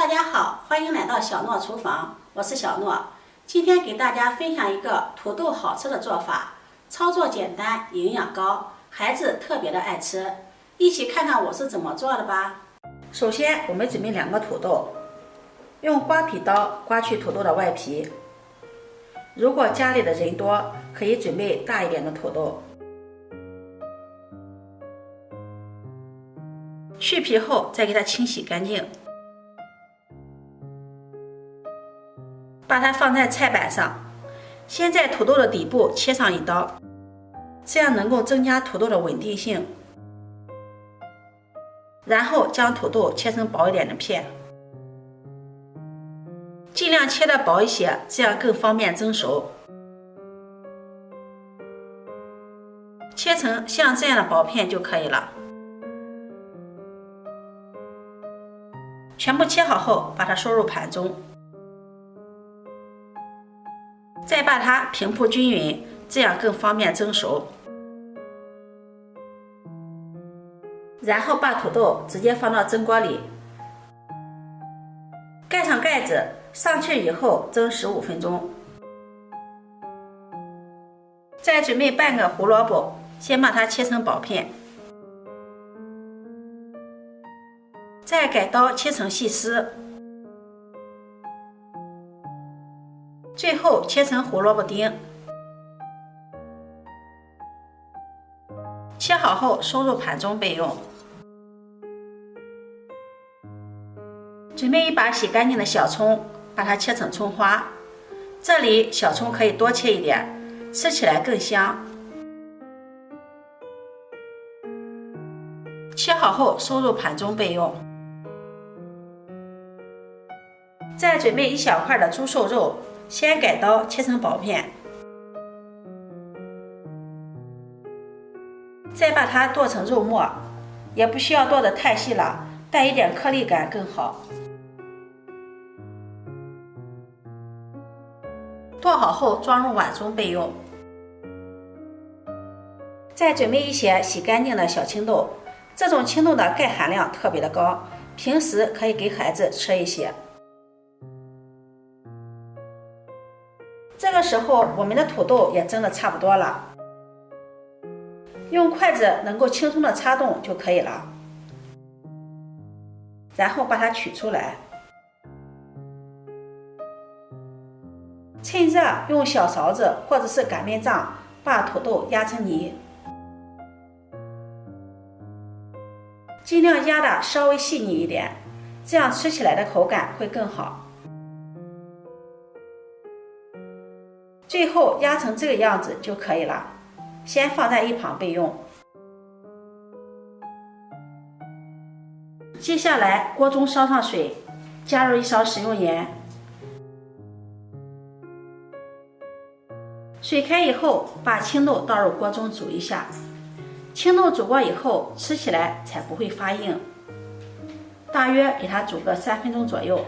家好，欢迎来到小诺厨房，我是小诺。今天给大家分享一个土豆好吃的做法，操作简单，营养高，孩子特别的爱吃。一起看看我是怎么做的吧。首先，我们准备2个土豆，用刮皮刀刮去土豆的外皮。如果家里的人多，可以准备大一点的土豆。去皮后再给它清洗干净，把它放在菜板上，先在土豆的底部切上一刀，这样能够增加土豆的稳定性。然后将土豆切成薄一点的片，尽量切得薄一些，这样更方便蒸熟。切成像这样的薄片就可以了。全部切好后，把它收入盘中，再把它平铺均匀，这样更方便蒸熟。然后把土豆直接放到蒸锅里，盖上盖子，上气以后蒸15分钟。再准备半个胡萝卜，先把它切成薄片，再改刀切成细丝，最后切成胡萝卜丁。切好后收入盘中备用。准备一把洗干净的小葱，把它切成葱花。这里小葱可以多切一点，吃起来更香。切好后收入盘中备用。再准备1小块的猪瘦肉，先改刀切成薄片，再把它剁成肉末，也不需要剁得太细了，带一点颗粒感更好。剁好后装入碗中备用。再准备一些洗干净的小青豆，这种青豆的钙含量特别的高，平时可以给孩子吃一些。这个时候我们的土豆也蒸得差不多了，用筷子能够轻松的插动就可以了，然后把它取出来，趁热用小勺子或者是擀面杖把土豆压成泥，尽量压的稍微细腻一点，这样吃起来的口感会更好。最后压成这个样子就可以了，先放在一旁备用。接下来锅中烧上水，加入1勺食用盐。水开以后，把青豆倒入锅中煮一下。青豆煮过以后，吃起来才不会发硬。大约给它煮个3分钟左右。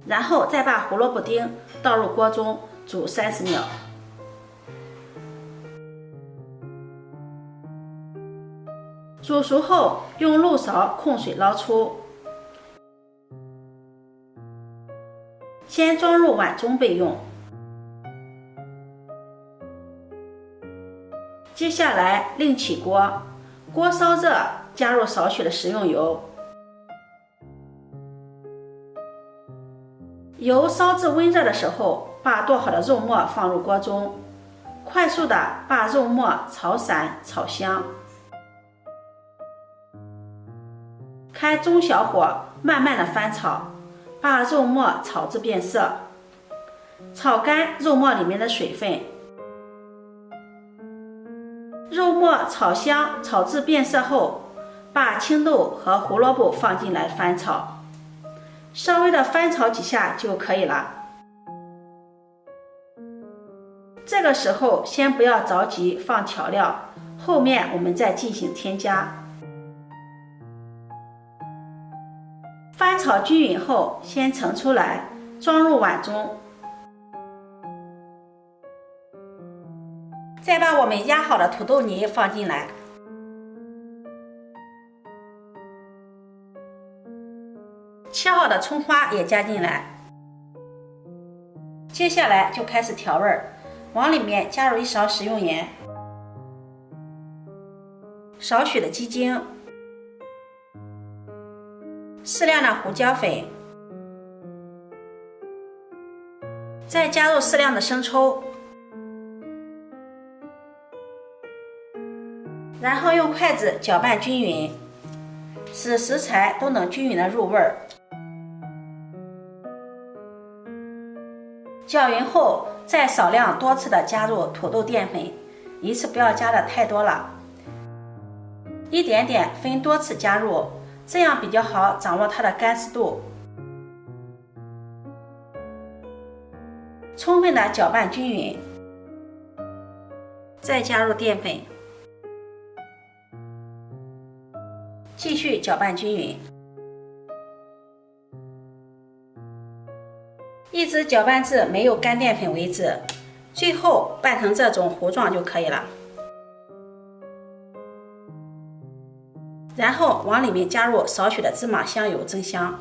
然后再把胡萝卜丁倒入锅中煮30秒。煮熟后用漏勺控水捞出，先装入碗中备用。接下来另起锅，锅烧热，加入少许的食用油。油烧至温热的时候，把剁好的肉末放入锅中，快速的把肉末炒散炒香。开中小火慢慢的翻炒，把肉末炒至变色，炒干肉末里面的水分。肉末炒香炒至变色后，把青豆和胡萝卜放进来翻炒。稍微的翻炒几下就可以了。这个时候先不要着急放调料，后面我们再进行添加。翻炒均匀后，先盛出来，装入碗中。再把我们压好的土豆泥放进来，切好的葱花也加进来。接下来就开始调味儿，往里面加入1勺食用盐，少许的鸡精，适量的胡椒粉，再加入适量的生抽，然后用筷子搅拌均匀，使食材都能均匀的入味儿。搅匀后，再少量多次的加入土豆淀粉，一次不要加的太多了，一点点分多次加入，这样比较好掌握它的干湿度。充分的搅拌均匀，再加入淀粉，继续搅拌均匀，一直搅拌至没有干淀粉为止，最后拌成这种糊状就可以了。然后往里面加入少许的芝麻香油增香，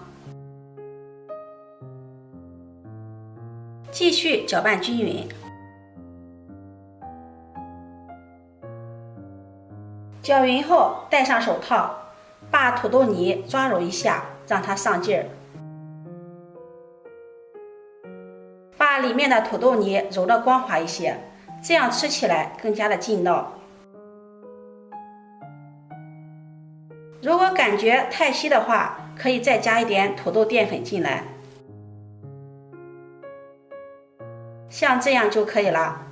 继续搅拌均匀。搅匀后戴上手套，把土豆泥抓揉一下，让它上劲儿。把里面的土豆泥揉得光滑一些，这样吃起来更加的劲道。如果感觉太稀的话，可以再加一点土豆淀粉进来，像这样就可以了。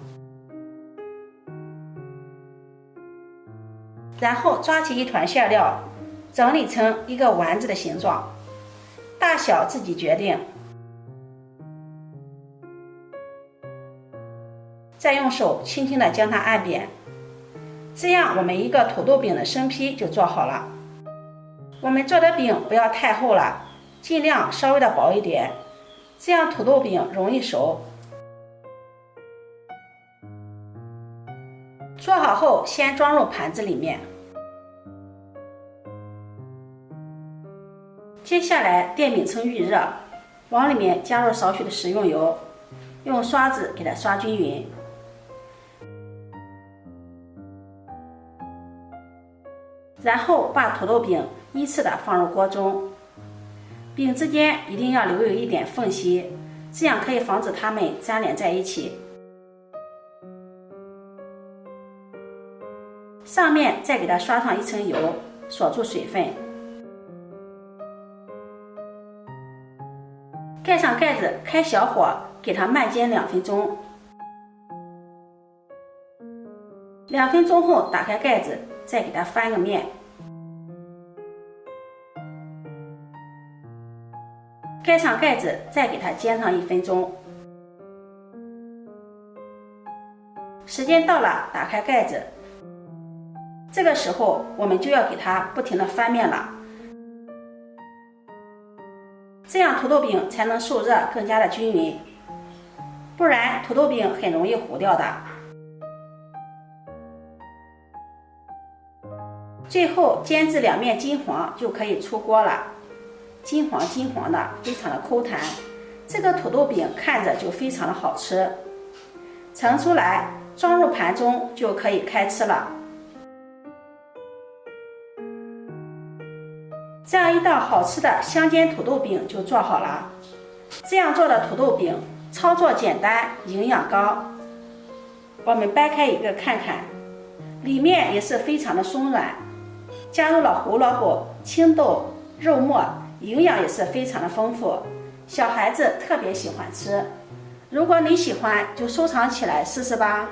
然后抓起一团馅料，整理成一个丸子的形状，大小自己决定。再用手轻轻地将它按扁，这样我们一个土豆饼的生坯就做好了。我们做的饼不要太厚了，尽量稍微的薄一点，这样土豆饼容易熟。做好后先装入盘子里面，接下来电饼趁预热，往里面加入少许的食用油，用刷子给它刷均匀。然后把土豆饼依次的放入锅中，饼之间一定要留有一点缝隙，这样可以防止它们粘连在一起。上面再给它刷上一层油，锁住水分。盖上盖子，开小火给它慢煎2分钟。2分钟后打开盖子，再给它翻个面。盖上盖子，再给它煎上1分钟。时间到了，打开盖子。这个时候我们就要给它不停的翻面了，这样土豆饼才能受热更加的均匀，不然土豆饼很容易糊掉的。最后煎至2面金黄就可以出锅了，金黄金黄的，非常的口弹，这个土豆饼看着就非常的好吃。盛出来装入盘中就可以开吃了。这样一道好吃的香煎土豆饼就做好了。这样做的土豆饼操作简单，营养高。我们掰开一个看看，里面也是非常的松软，加入了胡萝卜、青豆、肉末，营养也是非常的丰富，小孩子特别喜欢吃。如果你喜欢，就收藏起来试试吧。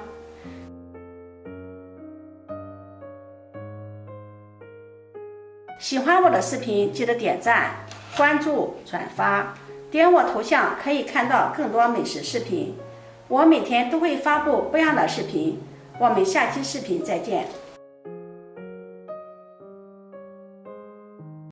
喜欢我的视频，记得点赞、关注、转发，点我头像可以看到更多美食视频。我每天都会发布不一样的视频，我们下期视频再见。